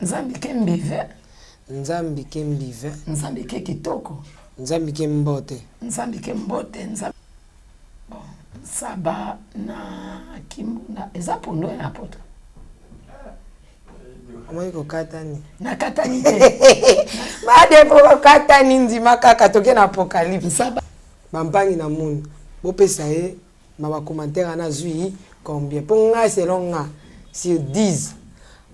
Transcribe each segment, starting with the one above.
Nzambi kembive. Nzambi kembive. Nzambi ke kitoko. Nzambi kembote. Nzambi kembote. Nzambi. Bon, saba na kimuna. Ezapo ndo ya poto. Moi ko katani. Na katani te. Made po katani nzima kaka toke na apocalypse. Saba. Bampangi na munu. Bo pesa ye ma commentaire na zui combien. Pour nga selon nga sur 10.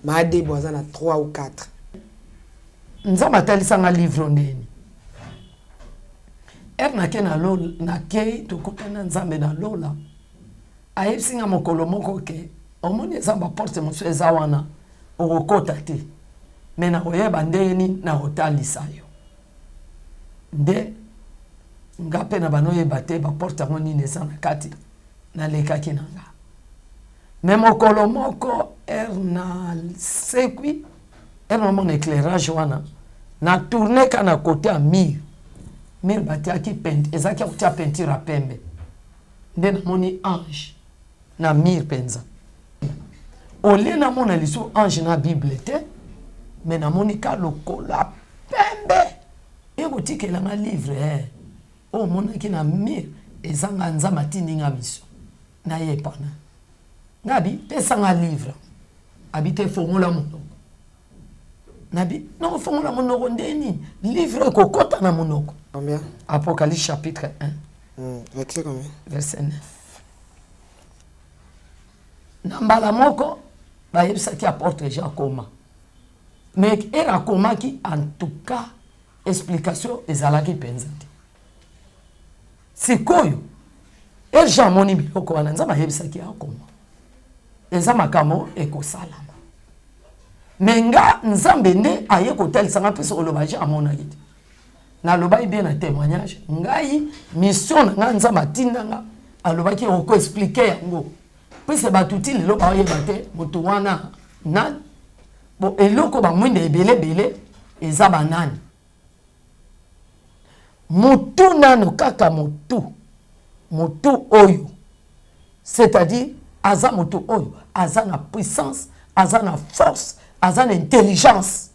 Made boza na 3 ou 4. Nzamba talisa nga livre ndeni. Na ke na lola na ke tokutana nzambe na lola. Ayepsinga mokolo moko ke omoni nzamba porte mosu eza wana okokota te. Me na koyeba ndeni na kotalisa yo. Nde nga pe na bano yeba te ba porte ngo nini eza na kati na lekaki na nga. Me mokolo moko na sekwi na mon éclairage wana na tourner kana côté à mur batiaki peinture ezaki kotia peinture à pembe nde na moni ange na mur penza ole na mona liso ange na bible te mais na moni ka lokola pembe yeko tikela na livre o mona ki na mur ezanga nzama tindinga miso na yepana ngabi pesa nga livre habite fongola monoko nabi non fongola monoko ndeni livre kokota na monoko. Combien? Apocalypse chapitre 1. Verset combien? Verset 9. Nambala moko ba yebisaki apôtre Jean koma. Mais era koma ki en tout cas explication ezalaki penza te. Sikoyo Jean moni biloko wana nzamba yebisaki akoma. Eza makamo ekosalama. Menga nzambe nde aye kotalisa nga pesa olobaji amona yite. Na loba bien na témoignage ngai mission na nga nzamba tinda nga alobaki ko expliquer yango. Pesa batuti lelo ba yeba te moto wana na bo eloko ba mwinde ebele eza banani. Mutu nano kaka mutu oyo. C'est-à-dire aza moto oyo aza na puissance, aza na force, aza na intelligence.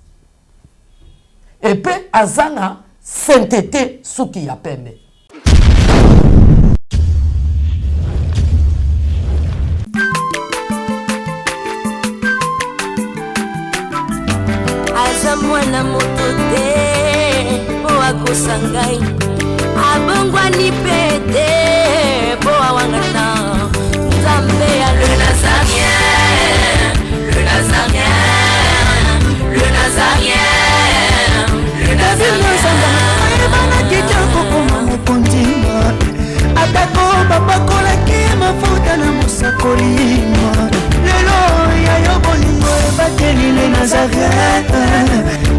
Et puis aza na sainteté suki ya pembe. Aza mwana moto te po akosangai abongwani pete po awangana. Nzambe ya le Nazarien, le Nazarien, le Nazarien, le Nazarien. Ebana kitoko koma mokondima atako bapakolaki mafuta na mosakolima lelo ya yo bolingo ebateli le Nazarien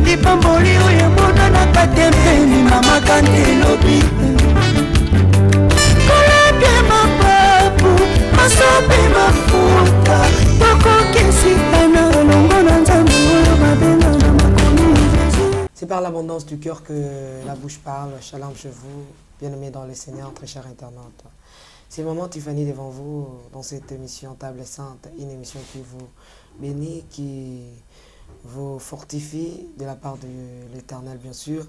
lipamboli oyo emonanaka te mpeni mama kante lobi kolapie mapapu masope mafuta tokokesitana longo na nzambe oyo babenga na makomi. C'est par l'abondance du cœur que la bouche parle. Shalom chez vous, bien-aimés dans le Seigneur, très chers internautes. C'est le moment Tiffany devant vous dans cette émission Table Sainte, une émission qui vous bénit, qui vous fortifie de la part de l'Éternel, bien sûr.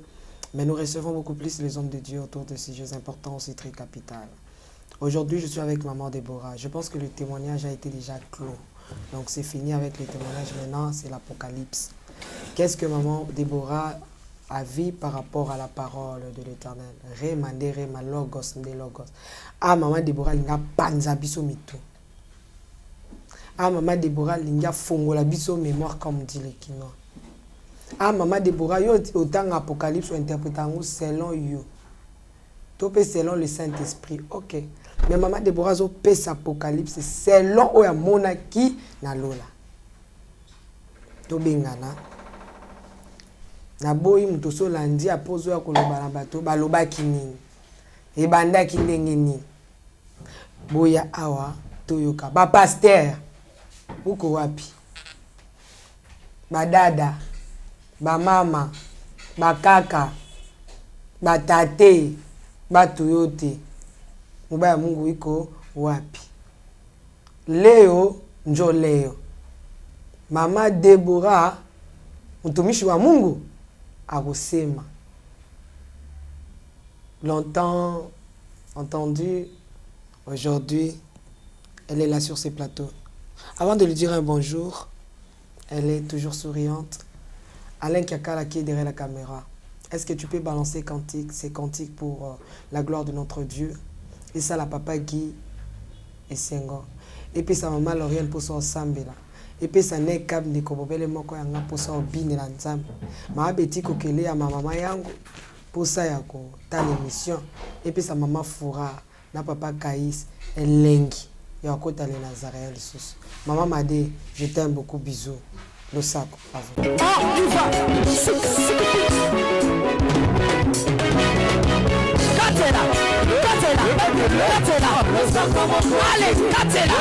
Mais nous recevons beaucoup plus les hommes de Dieu autour de ces sujets importants, aussi très capitaux. Aujourd'hui, je suis avec Maman Déborah. Je pense que le témoignage a été déjà clos. Donc c'est fini avec les témoignages. Maintenant, c'est l'Apocalypse. Qu'est-ce que Maman Déborah a vu par rapport à la parole de l'Éternel? Remande, rema, logos, nde logos. Ah, Maman Déborah, linga panza biso mitou. Ah, Maman Déborah, linga fongola biso mémoire, comme dit les Kinois. Ah, Maman Déborah, yo autant Apocalypse ou interprétant selon yo. Topé selon le Saint-Esprit. Ok. Mais Maman Déborah, zo pèse Apocalypse selon oya monaki na lola. Tobengana. Na boyi muto so landi apozo ya koloba na bato balobaki nini. Ebandaki ndenge nini. Boya awa toyoka. Ba pasteur. Uko wapi? Ba dada. Ba mama. Ba kaka. Ba tate. Ba toyote. Mubaya Mungu iko wapi? Leo njo leo. Mama Déborah mtumishi wa Mungu akosema. Longtemps entendu, aujourd'hui, elle est là sur ces plateaux. Avant de lui dire un bonjour, elle est toujours souriante. Alain Kiakala qui est derrière la caméra. Est-ce que tu peux balancer ces cantiques pour la gloire de notre Dieu? Et ça, la papa Guy et Sengo. Et puis sa maman Lauriane pour son sambela. Et puis sa ne kab ni kobobele moko yanga pour son bine la nzambe. Ma beti kokele ya mama yango pour ça yako ta l'émission. Et puis sa maman Foura na papa Kaïs elengi yako ta les Nazaréens les sous. Maman m'a dit je t'aime beaucoup, bisous. Le sac, bravo. Ah, il va. Katela. Allez, Katela.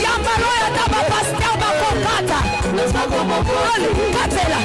Yambalo ya taba pasteur bakokata. Allez, Katela.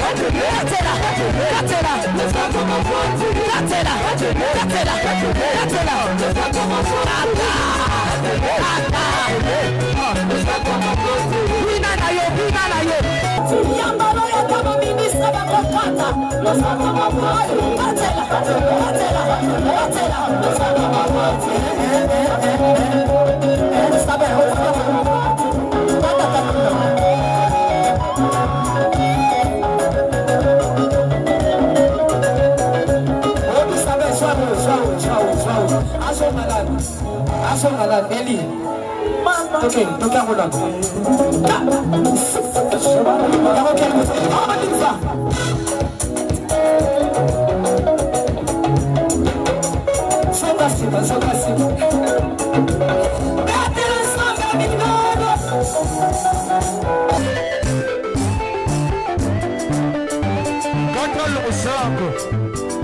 Ok, donc à Roland.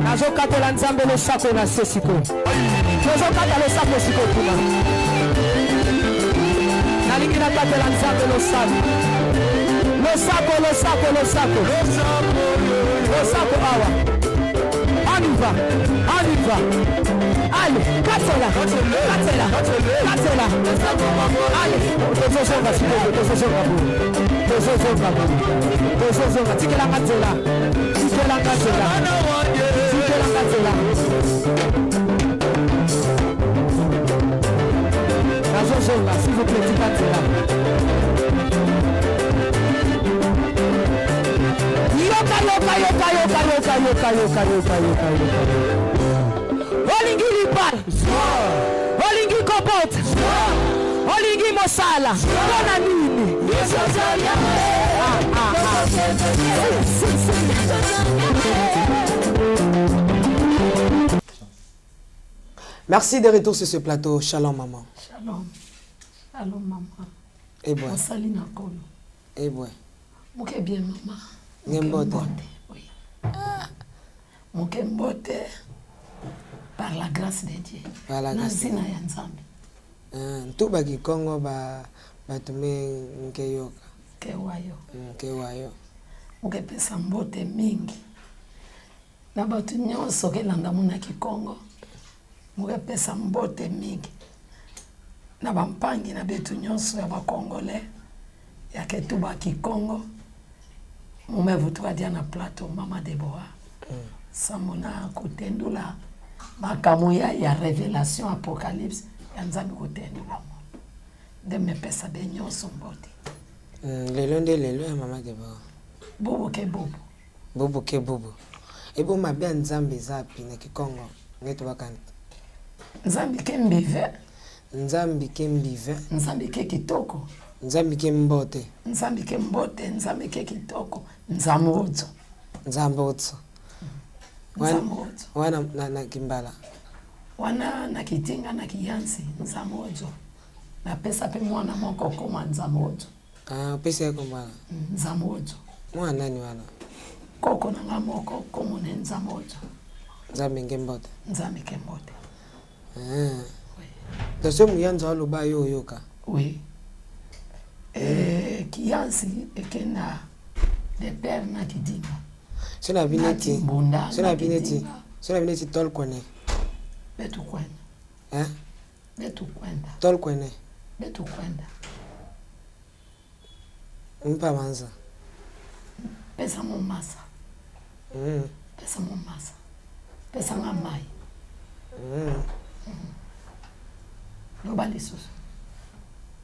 Nazokatela nzambe losako na sesiko. Nazokata losako siko kuna. Nalingi nakatela nzambe losako. Losako awa. On y va. Allez, katela. Allez, tozosonga siko, tozosonga. Tikela katela. Nazosonga, s'il vous plaît, tikatela. Yoka. Olingi lipal. Olingi kopot. Olingi mosala. Kona nini? Merci de retour sur ce plateau. Shalom, maman. Shalom maman. Et bon. Asali na kolo. Et bon. Moke bien maman. Nembote. Oui. Moke mbote. Par la grâce de Dieu. Par la grâce. Nazina ya nzambe. Tout baki Congo batume nkeyoka. Kewayo. Moke pesa mbote mingi. Na batu nyonso kelanda muna Kikongo. Moke pesa mbote mingi. Na bampangi na betu nyonso ya bakongolais. Ya ketuba Kikongo. Mume vutuwa dia na plateau Mama Deborah. Samona kutendula makamuya ya révélation apocalypse ya nzambe kutendula mo. De me pesa be nyonso mbote. Lelo ya Mama Deborah. Bobo ke bobo. Ebo mabia nzambe zapi na Kikongo ngeto bakanta. Nzambe ke mbive. Nzambe ke mbive. Nzambe ke kitoko. Nzambe ke mbote. Nzambe ke mbote, nzambe ke kitoko. Nzamozo. Wana na Kimbala. Wana na Kitinga na Kiyansi nzamozo. Na pesa pe mwana moko koma nzamozo. Pesa yako mwana. Nzamozo. Mwana nani wana? Koko na ngamoko komo ne nzamozo. Nzambe ngembote. Oui. Daso muyanza aloba yoka. Oui. Kiyansi ekena de père na Kidinga. Sona bineti tol kone. Betu kwene. betu kwenda Tol kwene. betu kwenda Mpa manza. pesa momasa pesa momasa pesa ngamai loba lisusu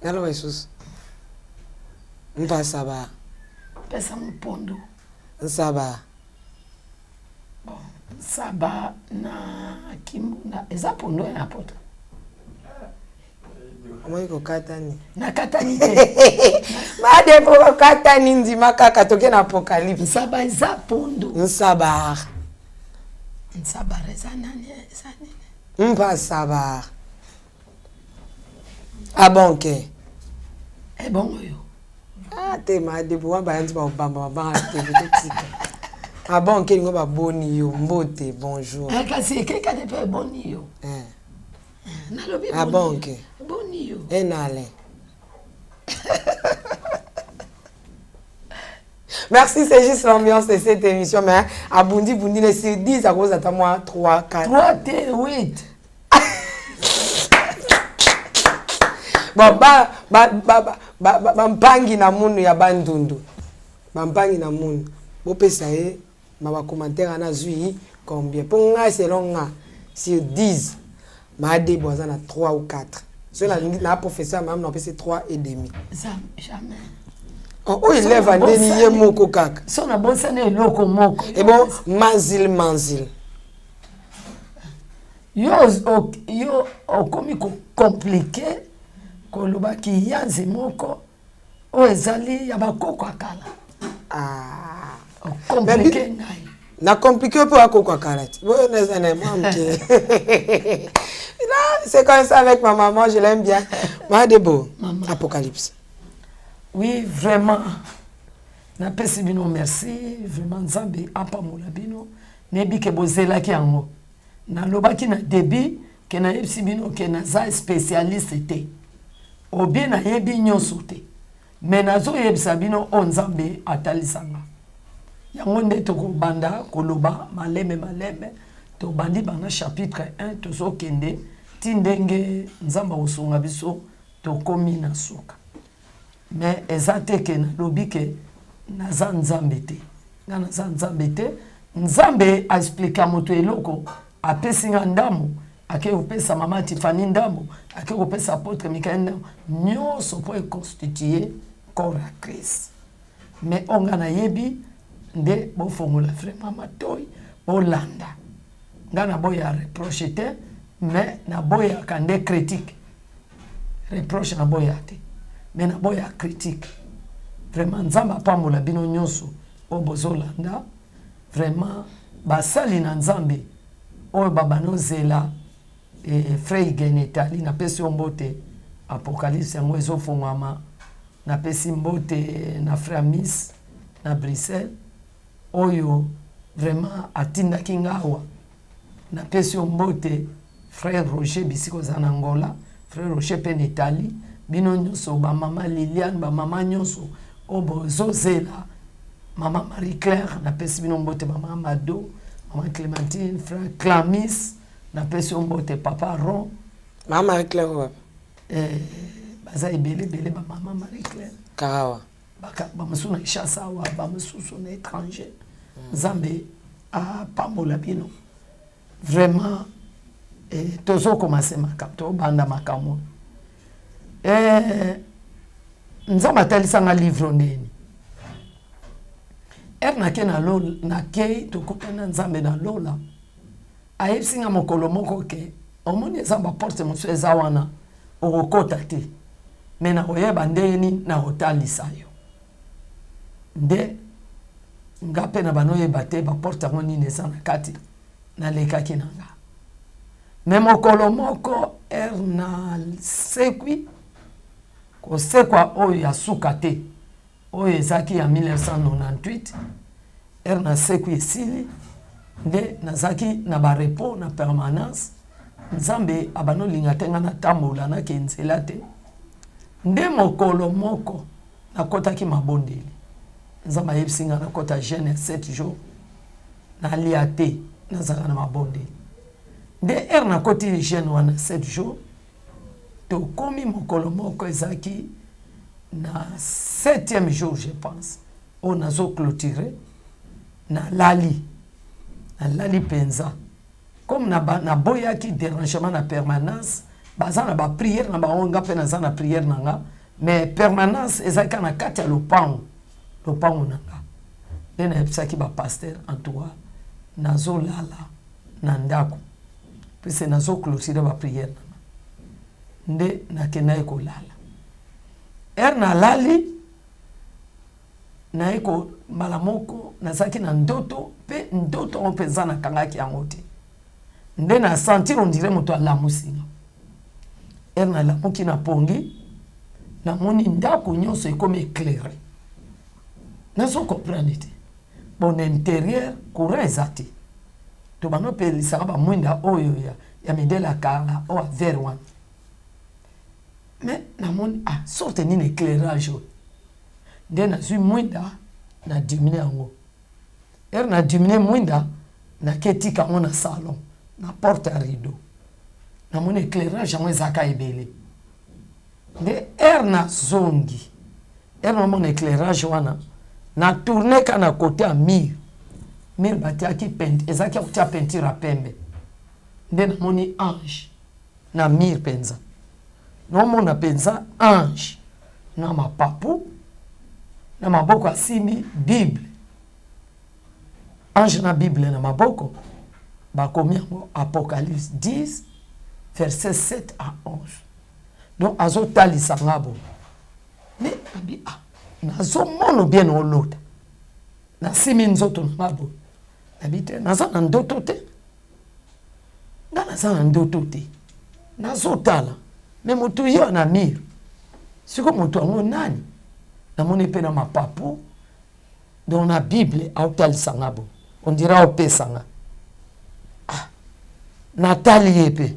Nalo Jesus. Mpa saba. pesa mopondo Nsaba. saba na kimuna eza pondo ya poto Omoi kokatani. na katani te Made po kokatani ndima kaka toke na apocalypse. nsaba eza pondo Nsaba. nsaba eza nani eza nini Mpa saba. Abonke. ebongo yo Ah, te made po wa bayanzi ba obamba ba te tika. Abonke ngo ba boni yo mbote bonjour. kasi ekeka te mpe eboni yo nalobi Abonke. eboni yo Enale. Merci, c'est juste l'ambiance de cette émission. Mais à Bundi, les c'est 10 à cause de moi, 3, 4. 3 te 8 Bon, mpangi na munu ya bandundu. Mpangi na munu. Bo pesa e, ma commentaire na zui combien. Pour nga selon nga, sur 10, ma déboisa na 3 ou 4. Cela na professeur même na pesa 3 et demi. jamais Oh, il lève à dénier moko kaka. so na bosana eloko moko Et bon, manzil. yo okomi compliqué koloba ki yanzi moko oyo ezali ya bakoko akala Ah. compliqué ngai Na compliqué pour akoko karate. Bon, c'est comme ça avec ma maman, je l'aime bien. Madebo, Apocalypse. oui vraiment napesi bino merci vraiment nzambe apamola bino neyebi ke bozelaki yango nalobaki na début ke nayebisi bino ke naza spécialiste te obie nayebi nyonso te me nazoyebisa bino oyo nzambe atalisanga yango nde tokobanda koloba maleme tobandi bana chapitre 1 tozokende ti ndenge nzambe akosunga biso tokomi na suka mais eza te ke nalobi ke naza nzambe te nga naza nzambe te nzambe aexplika moto eloko apesi nga ndambo ake kopesa mama Tiffany ndambo ake kopesa apôtre Mikael ndambo nyonso mpo econstitue corps ya Christ mais onga nayebi nde bofongola vraiment matoi bolanda nga naboya reproche te mais naboyaka nde critique reproche naboya te mais naboya critique vraiment nzambe apambola bino nyonso oyo bozolanda vraiment basali na nzambe oyo babanozela frei genetali napesi yo mbote apocalypse yango ezofungwama napesi mbote na frère Miss na Bruxelles oyo vraiment atindaki ngawa napesi yo mbote frère Roger bisiko za na Angola frère Roger mpe na Italie bino nyonso bamama Liliane bamama nyonso oyo bozozela mama Marie Claire napesi bino mbote mama Mado mama Clémentine frère Clamis napesi yo mbote papa Ron Mama Marie Claire baza ebele bamama Marie Claire Karawa bamosusu na Kinshasa awa bamosusu na étranger nzambe apambola bino vraiment tozokomase makambo tobanda makambo nzambe atalisanga livre ndeni nake tokutana nzambe na lola ayebisinga mokolo moko ke omoni eza baporte mosusu eza wana okokota te me nakoyeba ndeni nakotalisa yo nde nga mpe na banoyeba te baporte yango nini eza na kati nalekaki na nga me mokolo moko na sekwi kosekwa oyo ya suka te oyo ezaki ya 1998 na sekwi esili nde nazaki na barepo na permanence nzambe abanolinga te nga natambola nake nzela te nde mokolo moko nakotaki mabondeli nzambe ayebisi nga nakota jeune ya 7 jours nalia te nazalaka na mabondeli nde nakoti jeune wana 7 jours tokomi mokolo moko ezaki na 7e jour je pense oyo nazoclôture nalali mpenza comme naboyaki dérangement na permanence baza na bapriere na bango nga mpe naza na priere na nga mais permanence ezalaki na kati ya lopango na nga nde nayebisaki bapaster antoua nazolala na ndako pese nazoclôture bapriere na nga nde nakendaki kolala nalali naye mbala moko nazalaki na ndoto mpe ndoto yango mpenza nakangaki yango te nde na sentir on dirait moto alamusinga nalamuki na pongi namoni ndako nyonso ekomi éclairé nazo comprendre te bon intérieur courant eza te to banopelisaka bamwinda oyo ya midele ya kala oyo avere wana mais namoni sorte nini éclairage oyo nde nazwi mwinda na dimine yango na dimine mwinda naketika yango na salon na porte ya rideau namoni éclairage yango ezaka ebele nde nazongi namoni éclairage wana na tourne ka na côté ya mur batiaki ezaki ya kotia peinture ya pembe nde namoni ange na mur mpenza nomona mpenza ange na mapapu na maboko asimbi bible ange na bible na maboko bakomi yango apocalypse 10 verset 7 à 11 donc azotalisa nga bo me abi nazomona bien olota nasimi nzoto na nga bo nabi te naza na ndoto te nga naza na ndoto te nazotala me motu yo na mire siko motu yango nani namoni mpe na mapapu donc na bible aotalisa nga bo on dirait aopesa nga natali ye mpe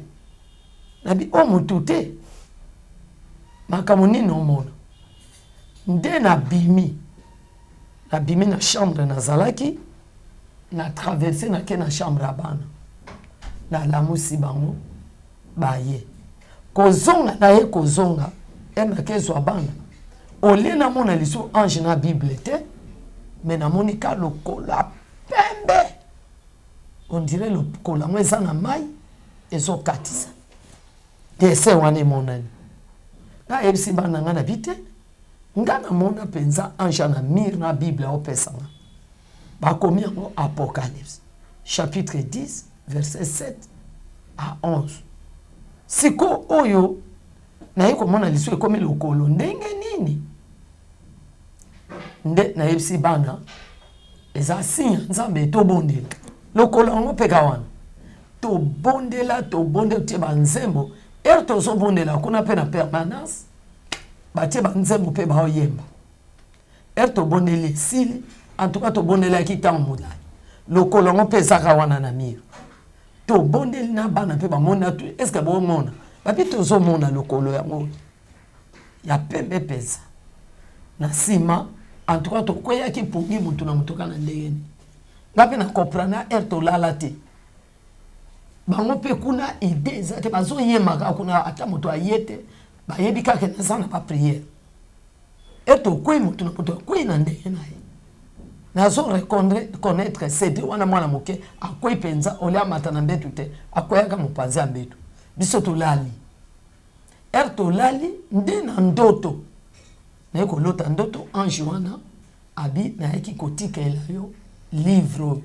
nabi motu te makambo nini omona nde nabimi na chambre nazalaki na traverse nake na chambre ya bana nalamusi bango baye kozonga naye kozonga nakezwa bana olie namona liso ange na bible te me namoni ka lokola pembe on dirait lokola ngo eza na mai ezokatisa dese wana emonani nayebisi bana nga na bi te nga namona mpenza ange na mire na bible aopesanga bakomi yango apocalypse chapitre 10 verset 7 à 11 siko oyo naye komona liso ekomi lokolo ndenge nini nde nayebisi bana eza signe nzambe etobondela lokolo yango mpeka wana tobondela tie banzembo tozobondela kuna mpe na permanence batie banzembo mpe baoyemba tobondeli esili antuka tobondelaki ntango molai lokolo yango mpe ezaka wana na mire tobondeli na bana mpe bamona tu eske bomona bapi tozomona lokolo yango ya pembe peza na nsima antuka tokweyaki pongi mutu na mutuka na ndengeni nga mpe na comprana tolala te bango mpe kuna ide eza te bazoyemaka kuna ata moto aye te bayebi kaka naza na bapriere tokwei motu na moto akwei na ndenge na ye nazo reconnaître sede wana mwana moke akwei mpenza olia amata na mbetu te akweyaka mopanzi ya mbetu biso tolali tolali nde na ndoto naye kolota ndoto ange wana abi nayeki kotikela yo livre oyo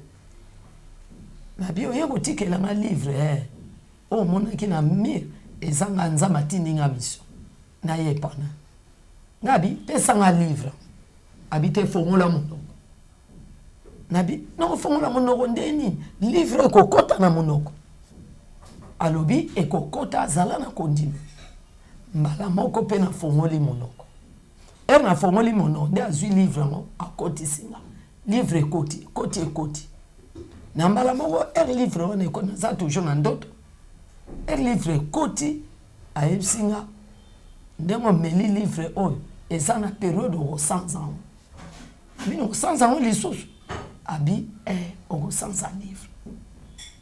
nabi oye kotikela nga livre oyo omonaki na mire ezanga nzambe atindinga miso nayepana nabi pesanga livre abi te fongola monoko nabi fongola monoko ndeni livre ekokota na monoko alobi ekokota azala na kondima mbala moko mpe na fongoli monoko na fongoli monoko nde azwi livre yango akotisinga livre ekoti na mbala moko livre wana ekoti naza toujours na ndoto livre ekoti ayebisinga ndenge omeli livre oyo eza na periode okosanza yango abini okosanza yango lisusu abi okosanza livre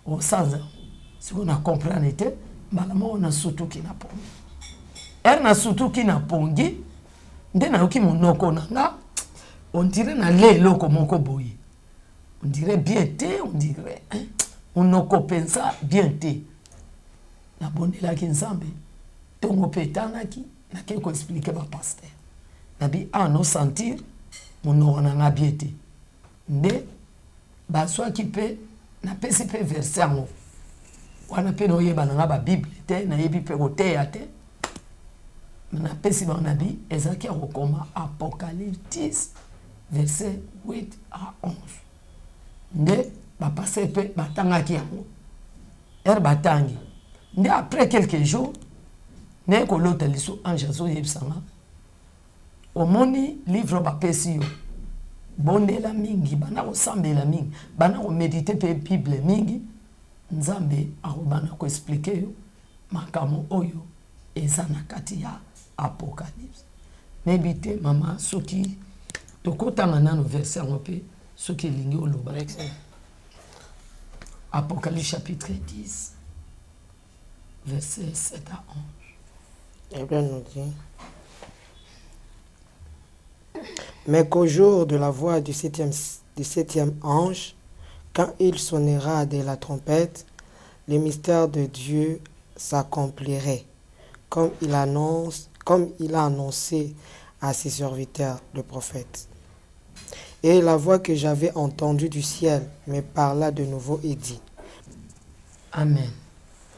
okosanza yango siko na comprendre te mbala moko nasutuki na pomi na surtout ki na pongi nde na yoki monoko na nga on dirait na leloko moko boye on dirait bien te on dirait monoko pensa bien te na bondelaki nzambe tongo petanaki na ke ko expliquer ba pasteur na bi no sentir monoko na nga bien te nde bazwaki pe na pesi pe verset yango wana pe no yeba na nga ba bible te na yebi pe koteya te na pesi ba nabi ezaki akokoma Apocalypse 10 verset 8 à 11 nde bapase pe batangaki yango batangi nde après quelques jours ne kolota liso ange azoyebisanga omoni livre bapesi yo bondela mingi bana kosambela mingi bana komedite pe bible mingi nzambe akobana koexplike yo makambo oyo eza na kati ya Apocalypse nebi te mama soki tokotanga nano verset yango mpe soki elingi oloba Apocalypse chapitre 10 verset 7 à 11. Et bien nous dit mais qu'au jour de la voix du septième ange, quand il sonnera de la trompette, le mystère de Dieu s'accomplirait, comme il a annoncé à ses serviteurs, le prophète. Et la voix que j'avais entendue du ciel me parla de nouveau et dit. Amen.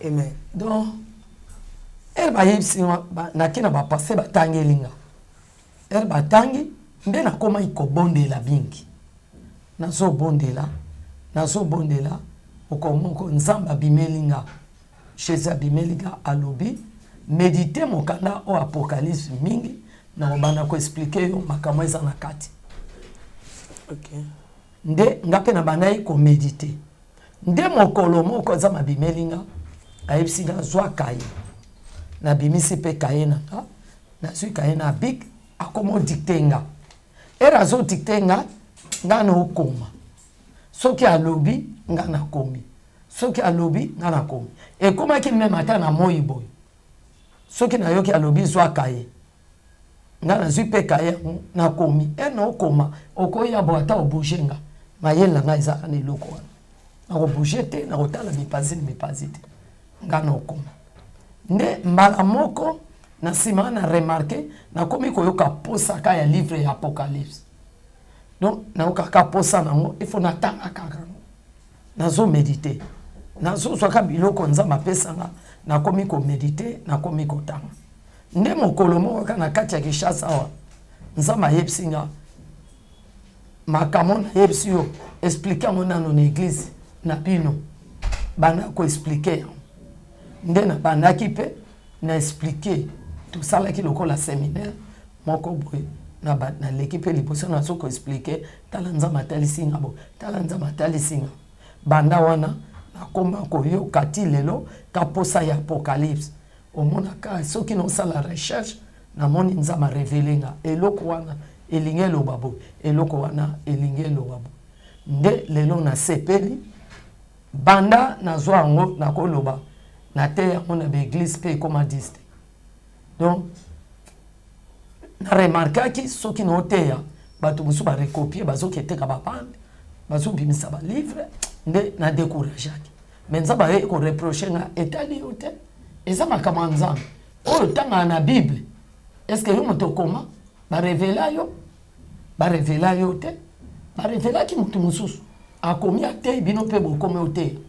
Amen. Donc, elle va y nakina ba passer batangi linga. Elle batangi nde na koma iko bondela bingi. Nazo bondela okomoko nzamba bimelinga. Chez bimelinga alobi méditer mokanda o Apocalypse mingi na obana ko expliquer yo makambo eza na kati. Okay. Nde ngape na banai ko méditer. Nde mokolo moko za mabimelinga ayebsinga zwa kaye. Na bimisi pe kaye nanga na zwi kaye na big akomo dictenga. Era zo dictenga nga na okoma. Soki alobi nga na komi. Soki alobi nga na komi. E koma ki me mata na moyi boy. Soki na yoki alobi zwa kaye. Nga na zwi pe kaye na komi. E na okoma okoya bo ata obujenga. Mayela nga izaka ni loko wana. Na obujete na otala mipazite. Nga na okoma. Nde mbala moko na sima na remarqué na komi koyoka posa ka ya livre ya Apocalypse. Donc na okaka posa nango il faut natanga kaka. Nazo méditer. Nazo swaka biloko nzamba pesanga na komi ko méditer na komi ko tanga. Nde mokolo moko kana kati ya Kinshasa wa nzamba yebsinga makambo na yebsi yo expliquer ngo nano na église na bino bana ko expliquer nde na bandaki pe na expliquer tout ça là qui lokola séminaire moko boy na l'équipe liposo na soko expliquer tala nzamba talisinga bo tala nzamba talisinga banda wana na komba ko yo kati lelo ka posa ya Apocalypse omona ka soki no sala recherche na moni nzamba révélenga eloko wana elingelo babo eloko wana elingelo babo nde lelo na sepeli banda na zwa ngo na koloba na terre on a l'église pe comme diste donc na remarquer ki soki no teya batu musu ba recopier bazo keteka ba pande bazo bimisa ba livre nde na décourager mais nzaba ko reprocher nga etali yote eza makamanza o tanga na bible est-ce que yo moto koma ba révéla yo te ba révéla ki mutu mususu akomi ate bino pe bo kome ote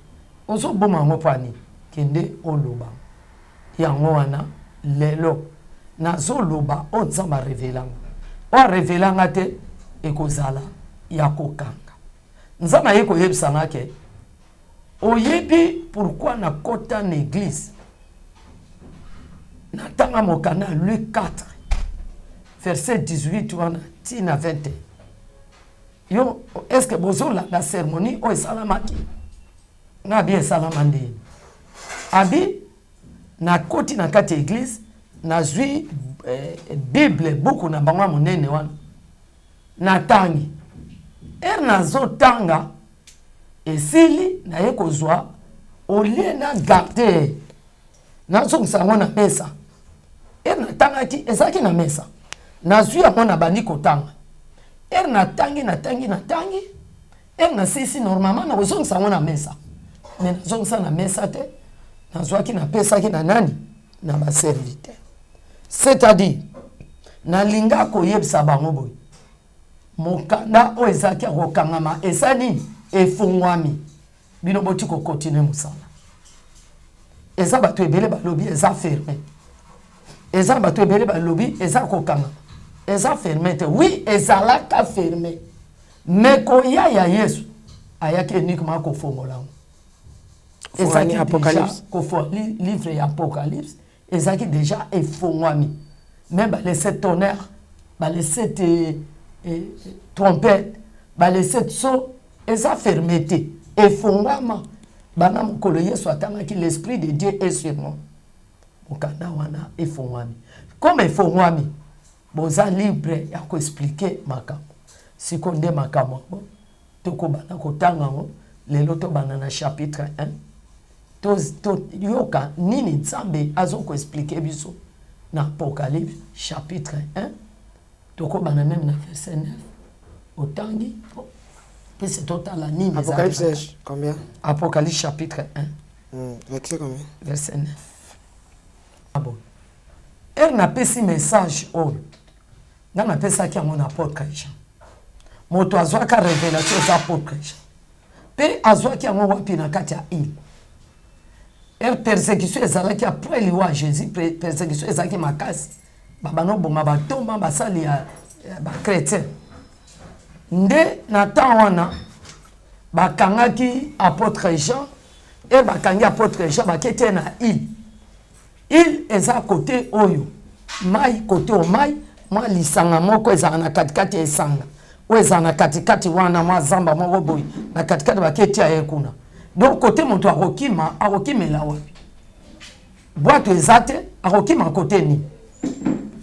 ozo boma ngo pani kende oloba yango wana lelo nazo loba o nzamba revelanga o revelanga te ekozala ya kokanga nzamba yeko yebisanga ke oyebi pourquoi na kota na église na tanga mokana Luc 4 verset 18 wana tina 20 yo est-ce que bozola la cérémonie o esalamaki na bien salamande abi na koti na kati église na zwi bible buku na bango monene wana na tangi na zo tanga esili na ye kozwa olie na garder na zo sango na pesa na tangaki ezaki na mesa nazwi yango na bandi kotanga na tangi na sisi normalement na kozongisa yango na mesa mais nazongisa na mesa te nazwaki napesaki na nani na baserviteur c'est-à-dire nalinga koyebisa bango boye mokanda oyo ezalaki akokangama eza nini efungwami bino boti kokontinue mosala eza bato ebele balobi eza fermé eza bato ebele balobi eza kokangama eza fermé te oui ezalaka fermé mais koya ya yesu ayaki uniquement kofongola yango ezaki déjà kofo livre ya apocalypse ezaki déjà efungwami même balese tonnerre balese trompette balese so eza fermé te efungwama bana mokolo yesu atangaki l'esprit de Dieu est sur moi mokanda wana efungwami comme efungwami boza libre ya koexplike makambo siko nde makambo tokobana kotanga yango lelo tobana na chapitre 1 yoka nini nzambe azokoexplike biso na apocalypse chapitre 1 tokobana même na verset 9 otangi c'est total anime. Apocalypse combien? Apocalypse chapitre 1. Verset combien? Verset 9. Ah bon. Elle n'a pas si message oh. N'a pas ça qui a mon apôtre Jean. Mon toisoa ka révélation aux apôtres Jean. Pe azwa qui a mon wapi na kati ya il. Elle persécution ezalaki après liwa Jésus persécution ezalaki makasi. Babano bonga batomba basali ya ba chrétien. Nde na temps wana bakangaki apôtre Jean et bakangi apôtre Jean bakete na il eza côté oyo mai côté o mai mwa lisanga moko ezala na katikati ya esanga oyo ezala na katikati wana mwa zamba moko boye na katikati baketi ya kuna donc côté moto akokimela wapi bwato eza te akokima côté ni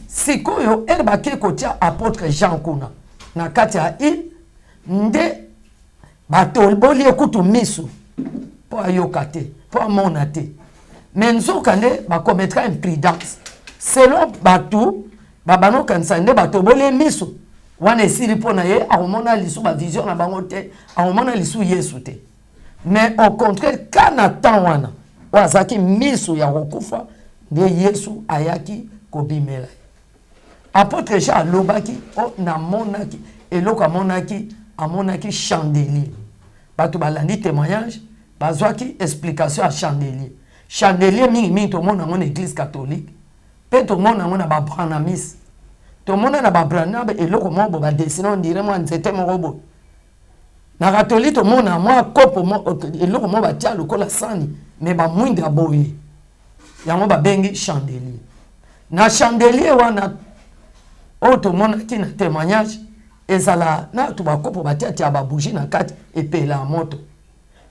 sikoyo ele bake kotia apôtre Jean kuna na kati ya il nde bato boli ekutu misu po ayoka te po amona te mais nzoka nde bakometra imprudence selon bato babanokanisa nde bato boli misu wana esili mpo na ye akomona lisu bavision na bango te akomona lisu yesu te mais au contraire kana temps wana oyo azalaki misu ya kokufa nde yesu ayaki kobimela apôtre Jean alobaki o namonaki eloko amonaki chandelier bato balandi témoignage bazwaki explication à chandelier mingi tomona yango na église catholique mpe tomona yango na babranamis tomona na babranab eloko moko badesine ondire mwa nzete moko boye na catholique tomona mwa kopo eloko moko batia lokola sani me bamwinde ya boye yango babengi chandelier na chandelier wana oyo tomonaki na témoignage ezala na to bakopo batiati ya babougie na kati epela ya moto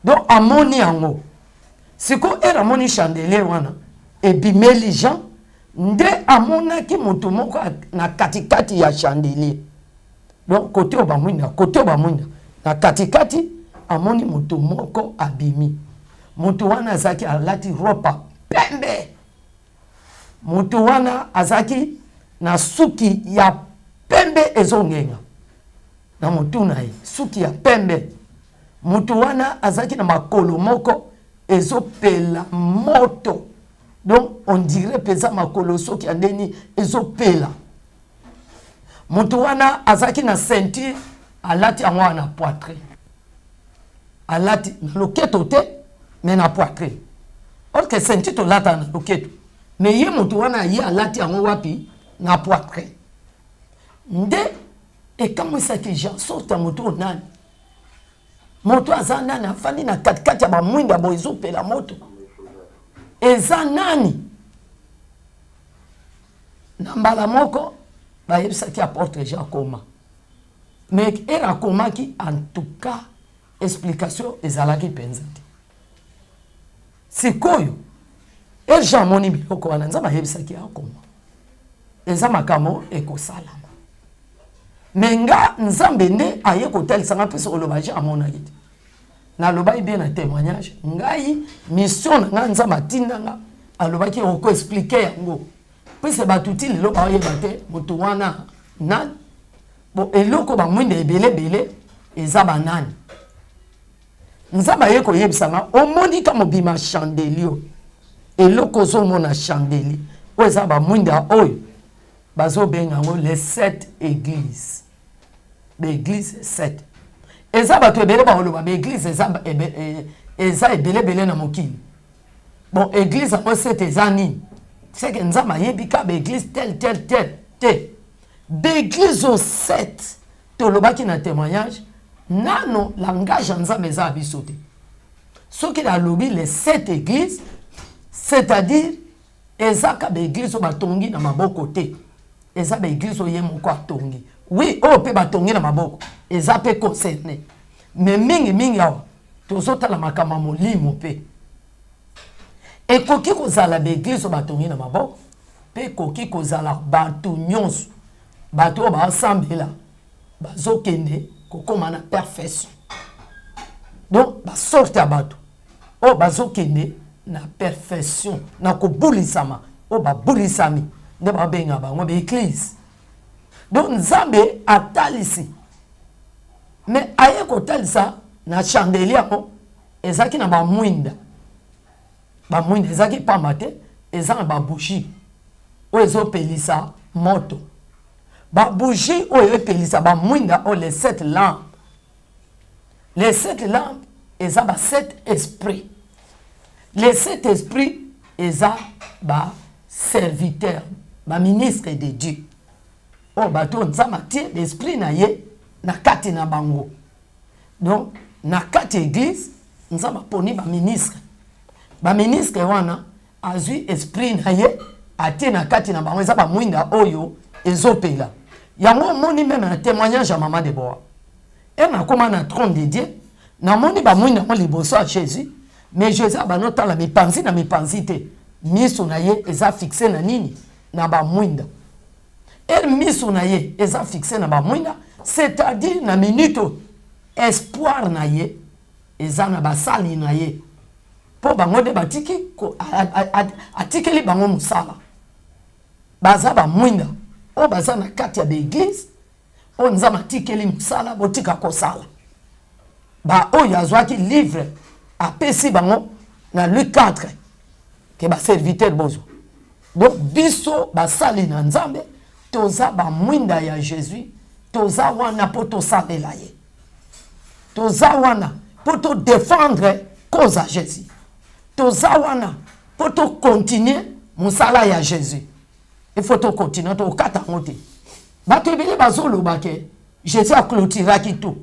donc amoni yango siko era amoni chandelier wana ebimeli Jean nde amonaki moto moko na katikati ya chandelier donc kote obamwinda na katikati amoni moto moko abimi moto wana azaki alati ropa pembe moto wana azaki na suki ya pembe ezongenga na motu na ye suki ya pembe moto wana azaki na makolo moko ezopela moto donc on dirait pesa makolo soki andeni ezopela moto wana azaki na ceinture alati yango na poitrine alati na loketo te mais na poitrine or que ceinture tolata na loketo mais ye moto wana ye alati yango wapi na poitrine nde ekamwisaki Jean sota moto nani moto aza nani afandi na katikati ya bamwinda boye ezopela moto eza nani na mbala moko bayebisaki apôtre Jean koma mais era akomaki en tout cas explication ezalaki mpenza te sikoyo Jean amoni biloko wana nzambe ayebisaki akoma eza makambo ekosalama mais nga nzambe nde aye kotelisanga mpe soko loba Jean amonaki te nalobai bien na témoignage ngai mission na nga nzambe atindanga alobaki oko expliquer yango puis c'est batuti lelo ba yebate moto wana nan bon eloko ba mwinde ebele eza banani nzamba yeko yebisanga omoni ka mobima chandelier eloko zo mona chandelier o eza ba mwinde oyo bazo benga ngo les 7 églises l'église 7 eza bato ebele ba oloba ba église eza ebele na mokili bon église en 7 eza nini c'est que nzamba yebika ba église tel d'église au 7 tolobaki na témoignage nano langage nzamba eza bisote ce qui a lobby les 7 églises c'est-à-dire ezaka ba église batongi na maboko te eza ba église oye moko atongi oui o pe batongi na maboko eza pe concerné mais mingi awa tozotala makama molimo pe ekoki kozala ba église batongi na maboko pe ekoki kozala bato nyonso bato basambela bazokende kokoma na perfection donc basorte ya bato o bazokende na perfection na kobulisama o babulisami nde babenga bango ba église donc nzambe atalisi mais aye kotalisa na chandelier ko ezaki na bamwinda ezaki pamba te eza na babougie oyo ezopelisa moto babougie oyo epelisa bamwinda oyo les 7 lampes les 7 lampes eza ba 7 esprits les 7 esprits eza ba serviteurs ba ministre de Dieu o bato nzama tie l'esprit na ye na kati na bango donc na kati église nzama poni ba ministre wana azui esprit na ye atie na kati na bango eza ba mwinda oyo ezopela yango moni même na témoignage ya maman de Boa et na koma na trône de Dieu na moni ba mwinda mo liboso a Jésus mais Jésus abanota la mipanzi na mipanzi te miso na ye eza fixé na nini na ba mwinda et miso na ye eza fixé na ba mwinda c'est-à-dire na minute espoir na ye eza na basali na ye po bango de batiki atikeli bango musala baza ba mwinda o baza na kati ya l'église o nzama tikeli musala botika kosala ba oyo azwaki livre apesi bango na Luc 4 ke ba serviteur bozo donc biso basali na nzambe toza ba mwinda ya Jésus toza wana po tosalela ye toza wana po to défendre cause à Jésus toza wana po to continuer musala ya Jésus il faut to continuer to kata ngote bato ebele bazoloba ke Jésus a clôturaki tout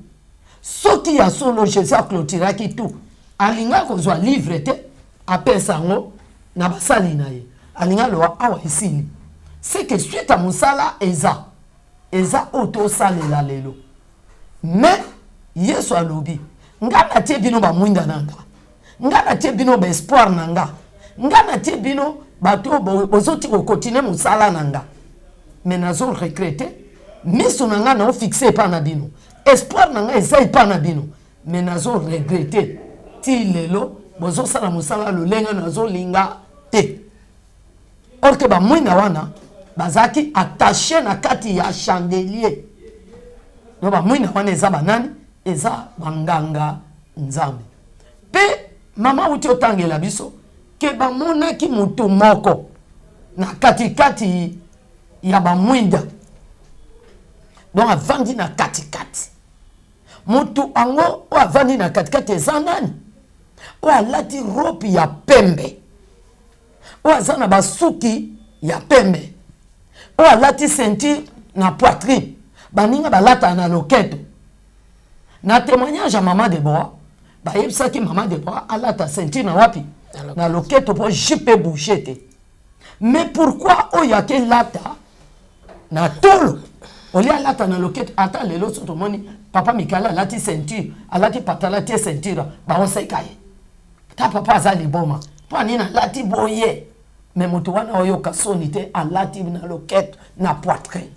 soki ya solo Jésus a clôturaki tout alinga kozwa livre te apesa ngo na basali na ye alinga loa awa isili c'est que suite à musala eza auto salela lelo mais yesu alobi nga na tie bino ba mwinda nanga nga na tie bino ba espoir nanga nga na tie bino bato bozoti ko continuer musala nanga mais nazo regretter miso nanga na fixer pa na bino espoir nanga eza pa na bino mais nazo regretter ti lelo bozo sala musala lolenga nazo linga te or que ba mwinda wana bazaki attaché na kati ya chandelier no ba mwinda wana eza banani eza banganga nzambe pe mama uti otangela biso ke bamonaki mutu moko na kati ya bamwinda donc avandi na kati mutu ango o avandi na kati eza nani o alati robe ya pembe o aza na basuki ya pembe o alati ceinture na poitrine baninga balata na loketo na témoignage à maman de Boa bayebisaki maman de Boa alata ceinture na wapi na loketo po jipe bouchete mais pourquoi oyake lata na tolo oli alata na loketo ata lelo soto moni papa Mikala alati ceinture alati patala tie ceinture ba osekaye ta papa azali boma po nina lati boye mais moto wana oyo kasoni te alati na loketo na poitrine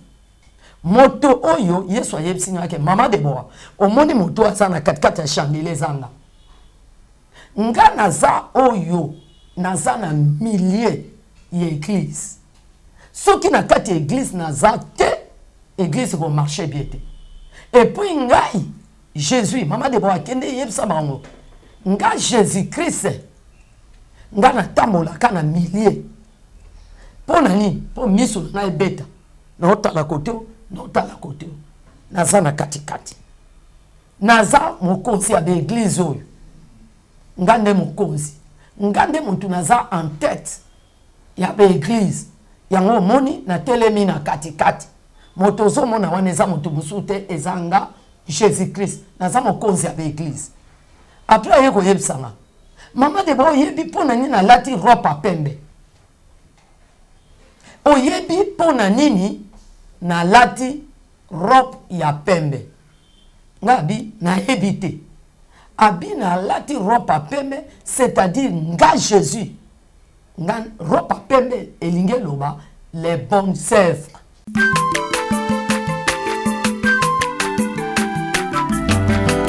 moto oyo yesu ayebisingaka ke mama de Boa omoni moto aza na katikati ya chandelier zanga nga naza oyo naza na milieu ya église Ce qui n'a qu'à église n'a te église va marcher bien. Et puis ngai Jésus, maman de bois kende yebsa bango. Nga Jésus-Christ. Nga na tamola kana millier. Pour nani, pour miso na beta. Na otala côté, na otala côté. Naza na katikati. Naza mokonzi ya église oyo. Nga nde mokonzi. Nga nde muntu naza en tête ya église. Yango moni na telemi na katikati. Motozo mona waneza mutu musute ezanga Jésus-Christ. Naza mokonzi ya église. Après aye ko yebsanga. Mama de bo yebi pona nini na lati ropa pembe. Oyebi pona nini na lati robe ya pembe. Ngabi na ebité. Abi na lati robe ya pembe, c'est-à-dire nga Jésus. Nga robe ya pembe elinge loba les bonnes œuvres.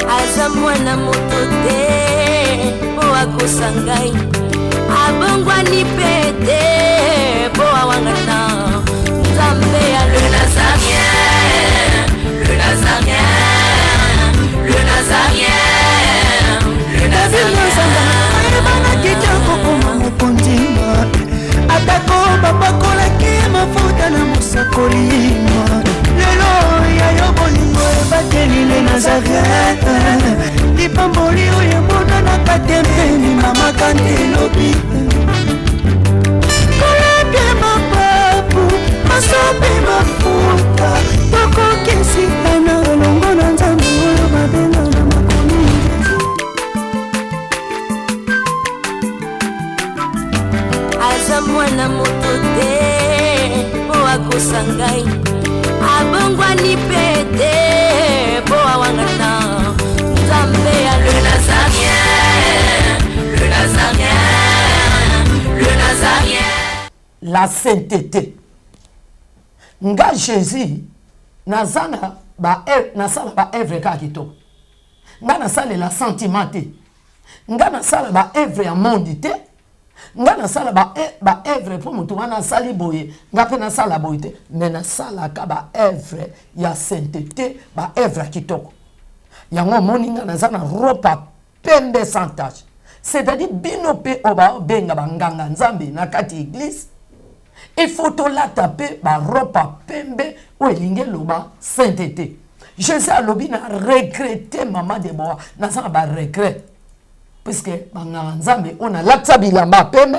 Aza mwana moto te po akosa ngai abongwani pete po awangana Nzambe ya le Nazarien, le Nazarien, le Nazarien, le Nazarien. Ebana kitoko koma mokondima atako babakolaki mafuta na mosakolima lelo ya yo bolingo ebateli le Nazareth lipamboli oyo emonanaka tempeni mama kandi elobi koleke mapapu masope mafuta tokokisika na olongo na Nzambe oyo babenga na makomi aza mwana moto te po akosa ngai abongwani pete po awangana Nzambe ya le Nazarien, le Nazarien, le Nazarien. La sainteté. Nga Jésus nazana ba nasala ba œuvre ka kitoko. Nga nasala la sentiment te. Nga nasala ba œuvre ya monde te. Nga nasala ba œuvre pour mutu wana sali boye. Nga pe nasala boye te. Mais nasala ka ba œuvre ya sainteté, ba œuvre kitoko. Yango moni nga nazana ropa pembe sans tache. C'est-à-dire binope oba benga banganga Nzambe na kati église. Il faut to la taper ba ropa pembe ou elinge loba sainteté. Jésus a lobi na regretter maman de bois na ça ba regret. Puisque banganga Nzambe on a latsa bilamba pembe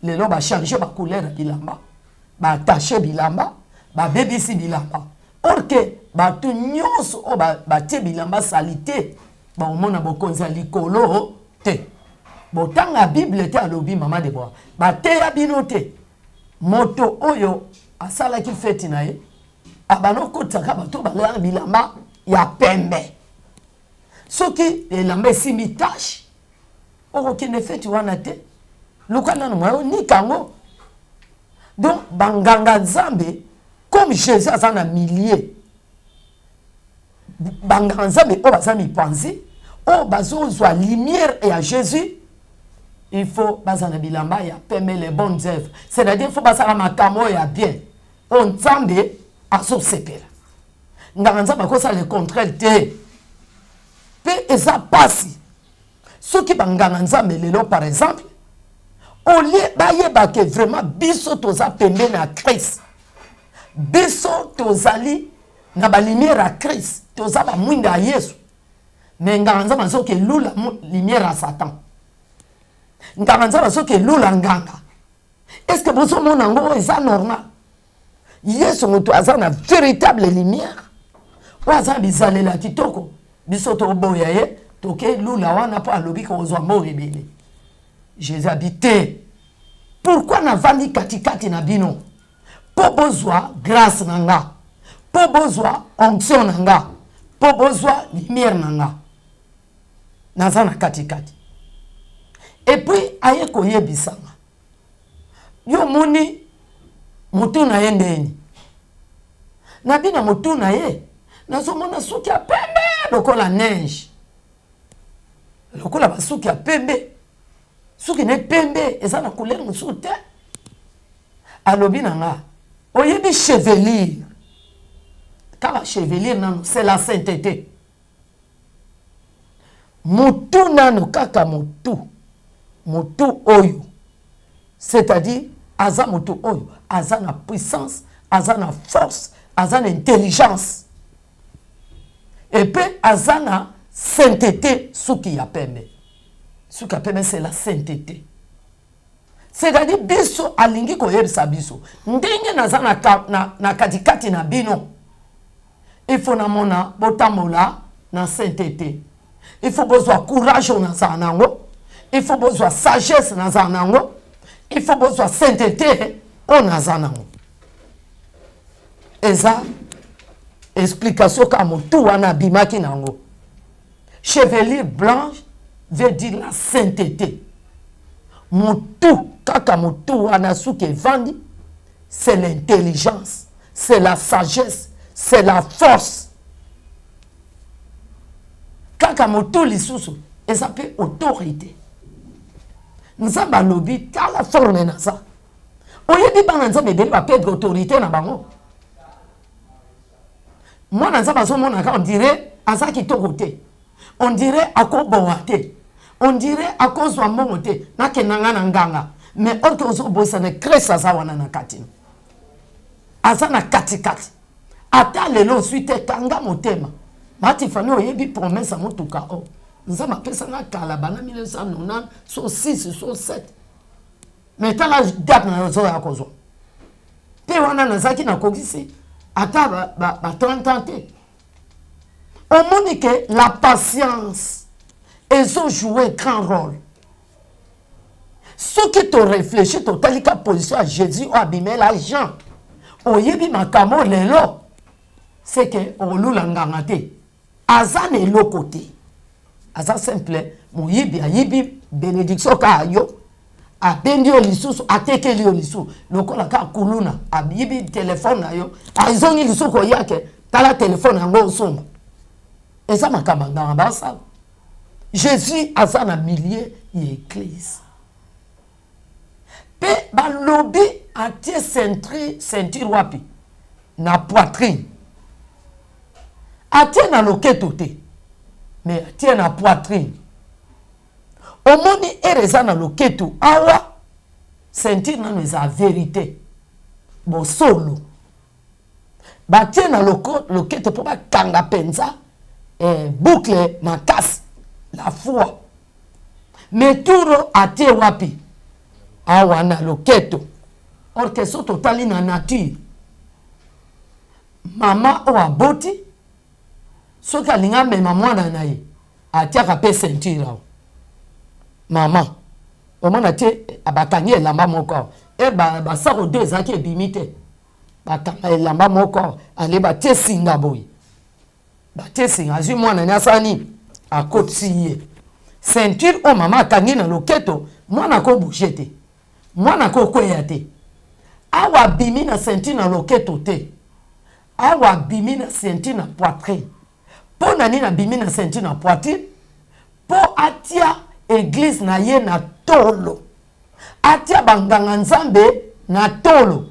le lo ba changer ba couleur bilamba. Ba attacher bilamba, ba bebisi bilamba. Or que ba tu nyonso o ba tie bilamba salité. Ba omona bokonza likolo te. Botanga Bible te alobi maman de bois. Ba te ya binote. Moto oyo asala ki feti na ye abano kotaka bato balala bilamba ya pembe soki elamba esimi tache okokende feti wana te lukana na mwayo ni kango donc banganga Nzambe comme Jésus aza na millier banganga Nzambe o baza mipanzi o bazozwa lumière ya Jésus. Il faut bazana bilamba ya pembe les bonnes œuvres. C'est-à-dire faut basala makamo ya bien. On Nzambe aso sepela. Nganga Nzambe akosa le contraire te. Pe eza pasi. Ceux qui banganga Nzambe lelo par exemple, au lieu bayeba que vraiment biso toza pembe na Christ. Biso tozali na ba lumière à Christ. Toza ba mwinda ya Yesu. Mais nganga Nzambe aso ke lula lumière à Satan. Ngaranza soke lula nganga. Est-ce que vous mon nango est normal? Yesu mutu azana véritable lumière. Waza bizale la kitoko. Bisoto boya ye toke lula wana pa lobi ko ozwa mo rebele. Jésus habité. Pourquoi na vandi katikati na bino? Po bozwa grâce nanga. Po bozwa onction nanga. Po bozwa lumière nanga. Nazana katikati. Et puis, aye koye bisanga. Yo moni, mutu na ye ndeni. Nabi na mutu na ye. Nazo mona suki ya pembe. Lokola neige. Lokola ba suki ya pembe. Suki ne pembe. Eza na couleur musu te. Alobi na nga. Oyebi chevelure. Car chevelure, c'est la sainteté. Mutu nano kaka mutu. Mutu oyo. C'est-à-dire, aza mutu oyo. Aza na puissance, aza na force, aza na intelligence. Et puis, aza na sainteté, souki ya peme. Souki ya peme, c'est la sainteté. C'est-à-dire, biso alingi koyebisa biso. Ndenge naza na katikati na bino. Il faut na mona botamola na sainteté. Il faut besoin courage na zanango. Il faut besoin sagesse na zanango. Il faut besoin sainteté na zanango. Et ça, explication comme tout wana bimaki nango. Chevelure blanche veut dire la sainteté. Mutu kaka mutu wana suke vandi, c'est l'intelligence, c'est la sagesse, c'est la force. Kaka mutu lisusu, et ça peut autorité. Nous avons lobby à la forme na ça. Oyebi bana nzambe beli ba perdre autorité na bango. Moi dans ça on dirait à ça qui côté. On dirait à quoi boate. On dirait à cause de monte na kenanga na nganga. Mais or que ozo bossa ne crée ça wana na katino. Asa na katikati. Ata lelo suite kanga motema. Mati fani oyebi promesse à motuka o. Nous avons appelé ça na kalabana 1990 sur 6 sur 7. Mais tant la date na zo ya kozo. Pe wana na zaki na kokisi. Ata ba 30 ans. On montre que la patience, ils ont joué un grand rôle. Ceux qui t'ont réfléchi, t'ont telle position à Jésus, ont abîmé l'argent. Au yebi makamo lelo, c'est que on loue l'angangate. Azan est l'autre côté. Azan simple, mon yebi a yebi bénédiction ka yo. A bendi olisusu atekeli olisu lokola ka kuluna abibi téléphone na yo aizongi lisu ko yake tala téléphone ngo osomba eza makamanga basa Jésus asa na milliers d'églises pe ba lobby atie ceinture wapi na poitrine atie na loketo te mais atie na poitrine. Omoni ereza na loketo awa sentir na la vérité bon solo batie na loketo pour ba kanga penza boucle makasi la foi mais turo atie wapi awa na loketo or que so totali na nature mama o aboti so kalinga mema mwana na ye atiaka pe sentir awa maman, au moment où abakangi elamba moko e ba sako deux zaki ebimite bakanga elamba moko ale ba tie singa boy ba tie singa azu mwana nyasani akotiye ceinture o mama kangi na loketo mwana ko bouger mwana ko kweya te awa bimi na ceinture na loketo te awa bimi na ceinture na poitrine po nani na bimi na ceinture na poitrine po atia église na ye na tolo atia banganga nzambe na tolo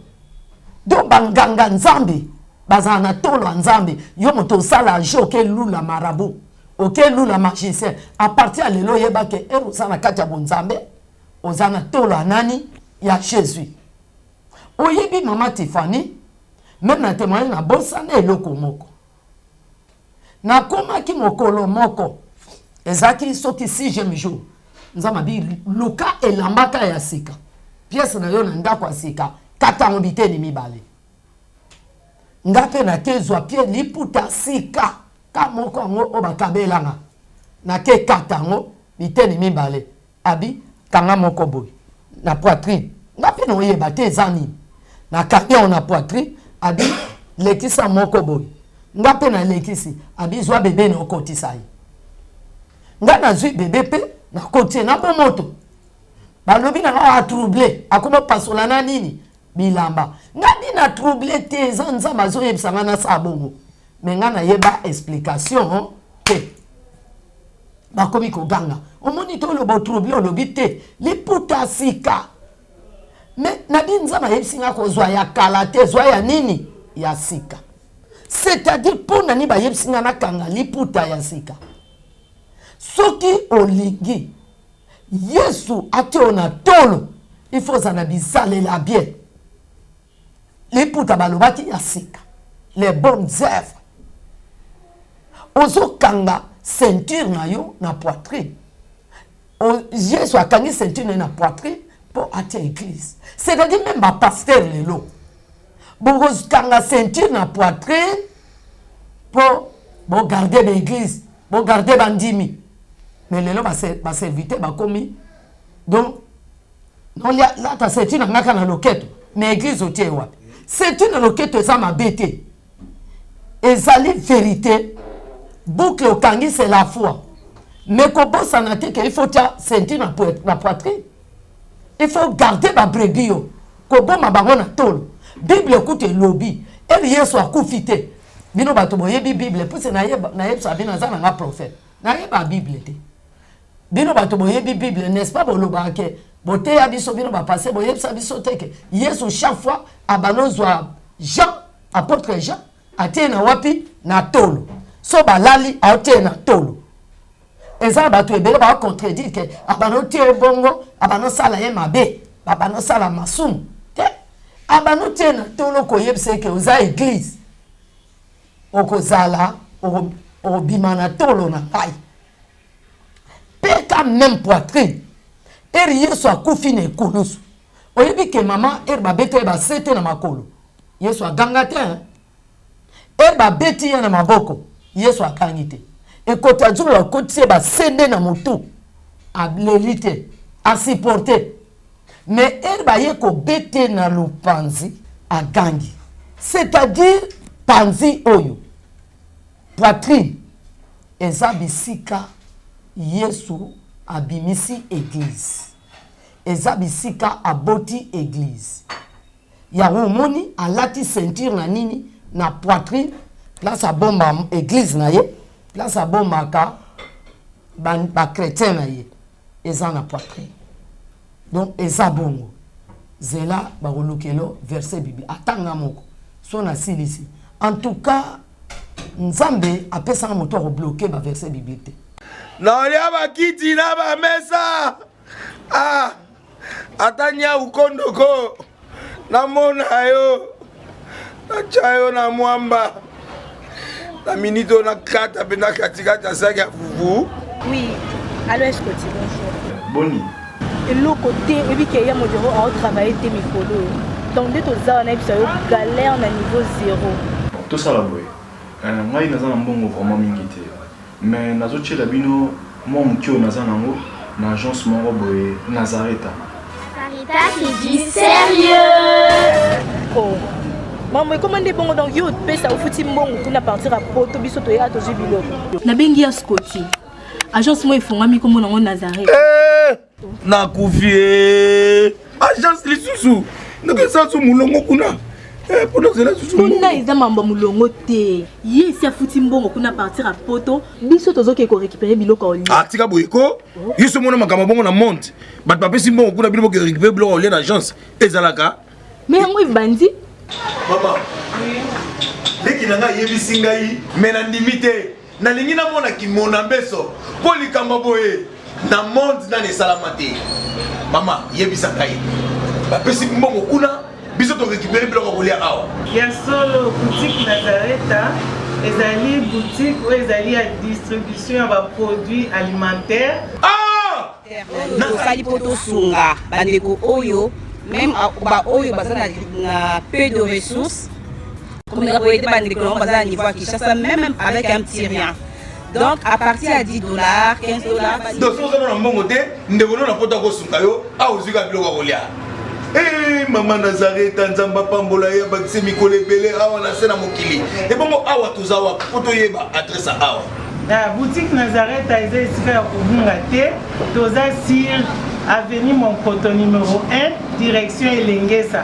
do banganga nzambe baza na tolo nzambe yo moto sala jo ke lula marabout oke lula magicien à partir à lelo yeba ke erosa na kati ya bonzambe ozana tolo anani ya Jésus oyebi mama Tiffany même na témoignage na bossa na eloko moko na koma ki mokolo moko ezaki soki 6e jour nzama bi luka elambaka ya sika pièce na yo na ndako ya sika katango biteni mibale ngape na kezwa pie liputa sika ka moko ngo obakabelanga na ke katango biteni mibale abi kanga moko boy na poitrine ngape no yeba te zani na camion na poitrine abi lekisa moko boy ngape na lekisi abi zwa bébé no kotisa yi nga na zui bébé pe na kotie na po moto balobi na nga troublé akoma pasola na nini bilamba nga di na troublé te zanza mazo yebisanga na sabongo mais nga na yeba explication te bakomi koganga omoni to lo bo troublé olobi te liputa sika Mais nabi nzama yebsinga ko zwa ya kalate zwa ya nini ya sika. C'est-à-dire pour nani ba yebsinga na kanga liputa ya sika. Soki olingi Yesu ate ona tolo, il faut zana bisale la bien. Liputa balobaki ya sika. Les bonnes œuvres. Ozo kanga ceinture na yo na poitrine. Yesu akangi ceinture na poitrine pour ate église. C'est-à-dire même ba pasteur lelo. Bozo kanga ceinture na poitrine pour garder l'église, pour garder bandimi. Mais lelo ba serviteur ba komi. Donc non là ta ceinture na ngaka na loketo, mais église otie wapi. Ceinture na loketo eza mabete. Ezali vérité. Boucle au kangi c'est la foi. Mais comment ça n'a été qu'il faut sentir la poitrine. Il faut garder ma brebis. Comment ma baronne a tolo. Bible écoute lobby. Et hier soit koufité. Bino batobo yebi Bible. Puis c'est naïe sabina zana nga prophète. Naïe ba Bible te. Bino batobo yebi Bible n'est-ce pas bon le banquet. Bote abiso bino ba passer bo yebi sabiso teke. Yesu chaque fois abanozwa Jean apôtre Jean atie na wapi na tolo. So balali atie na tolo. Eza bato ebele ba contredire que abano tie bongo abano sala ye mabe abano sala masum te abano tie na tolo ko yebse ke oza église okozala obimana tolo na pai peka même poitrine eri yesu akufi na ekulusu oyebi ke mama eri babete ba sete na makolo yesu aganga te eri babeti ye na maboko yesu akangi te ekoti azulu akoti ba sende na motu a lelite a supporter mais eri baye ko bete na lupanzi agangi c'est-à-dire panzi oyo poitrine eza bisika yesu abimisi église eza bisika aboti église ya omoni alati ceinture na nini na poitrine place à bomba église na ye place à bomba ka ba chrétien na ye eza na poitrine donc eza bongo zela ba rolokelo verset bibi atanga moko so na silisi en tout cas nzambe apesa moto ko bloquer ba verset biblique na lia ba kiti na ba mesa atanya ukondoko na mona yo na chayo na mwamba la minute on a 4 à katikata saki ya fufu. Oui, allô Escoti, bonjour. Boni. Et l'autre côté, et puis qu'il y a mon bureau à travailler tes micros. Donc dès que tu as un galère à niveau 0. Tout ça là, boy. Moi il n'a pas un bon vraiment mingité. Mais nazo chez la bino, moi mon tio n'a pas un agence mon boy Nazareta. Sarita qui dit sérieux. Oh. Maman, comment est bon donc yo pe ça au fouti mbongo kuna partir à poto biso to ya to jibilo. Na bengi ya Scotty. Agence moi ifungami comme na Nazareth. Na kufie. Agence lisusu. Donc ça sou mulongo kuna. Pendant cela sou. Kuna iza mamba mulongo te. Ye si fouti mbongo kuna partir à poto biso to zoke ko récupérer biloko oli. Ah tika boyeko. Yiso mona makama bongo na monte. Bat pape si mbongo kuna biloko récupérer biloko oli na agence. Ezalaka. Mais moi bandi. Maman, dès qu'il a yebi singai, mais na limité, na lingina mona ki mona beso, poli kambaboye, na monde na ne salamate. Maman, yebi sangai. Ba pesi mbongo kuna, biso to récupérer biloko kolia awa. Ya solo boutique Nazareta, ezali boutique ou ezali à distribution de produits alimentaires. Ah! Na sali poto sunga, bandeko oyo. Même ba oyo bazana na peu de ressources comme les voyez des bandes de bazana niveau qui chasse même avec un petit rien. Donc à partir à $10, $15. Donc si vous avez un bon côté, nous devons na pota ko sunkayo, a ozuka biloko kolia. Eh maman Nazareth nzamba pambola ya ba se mikole belé awa na sena mokili. Et bongo awa tuzawa poto yeba adresse awa. La boutique Nazareth a été ici à Kubungate, Toza Sir, avenue Monkoto numéro 1, direction Elengesa.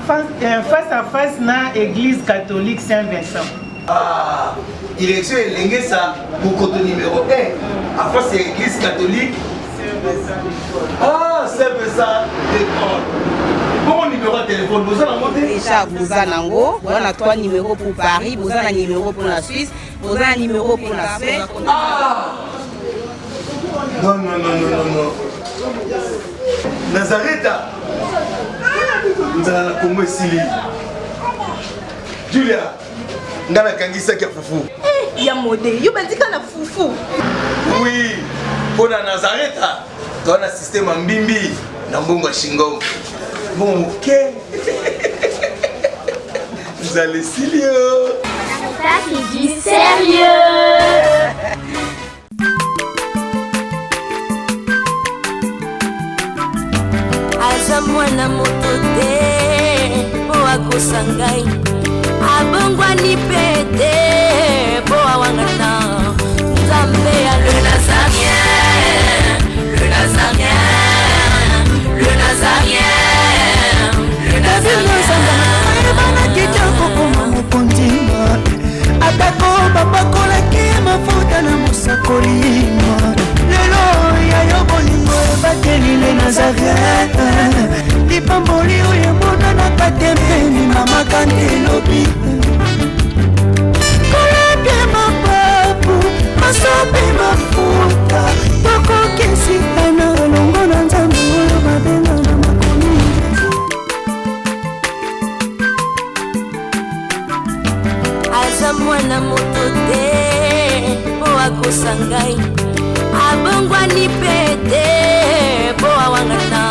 Face à face na église catholique Saint-Vincent. Ah, direction Elengesa, Monkoto numéro 1, à face à l'église catholique Saint-Vincent. Ah, Saint-Vincent d'école. Bon numéro de téléphone, vous allez monter. Déjà, vous avez on a 3 numéros pour Paris, vous avez un numéro pour la Suisse, vous avez un numéro pour la Suède. Ah! Non. Nazareth, nous allons la Congo Sili. Julia, nous allons kangisa kia fufu. Il y a modé, il y a un foufou. Oui, pour la Nazareth, tu as un système en bimbi, dans Bongo Shingo. Bon, ok. Vous allez Silio. Ça, c'est du sérieux. Aza mwana moto te po akosa ngai abongwani pe te po awangata nzambe ya le nazarien le nazarien le nazarien le nazarien ebana kitoko koma mokondima atako babakolaki mafuta na mosakolima lelo yayo bolingo ebateli le nazarien lipamboli oyo emonanaka te mpeni mama kandelobi koleke mapapu masope mafuta tokokisikana elongo na nzambe oyo babenga na makomi aza mwana moto te po akosa ngai abongwani pe te po awangata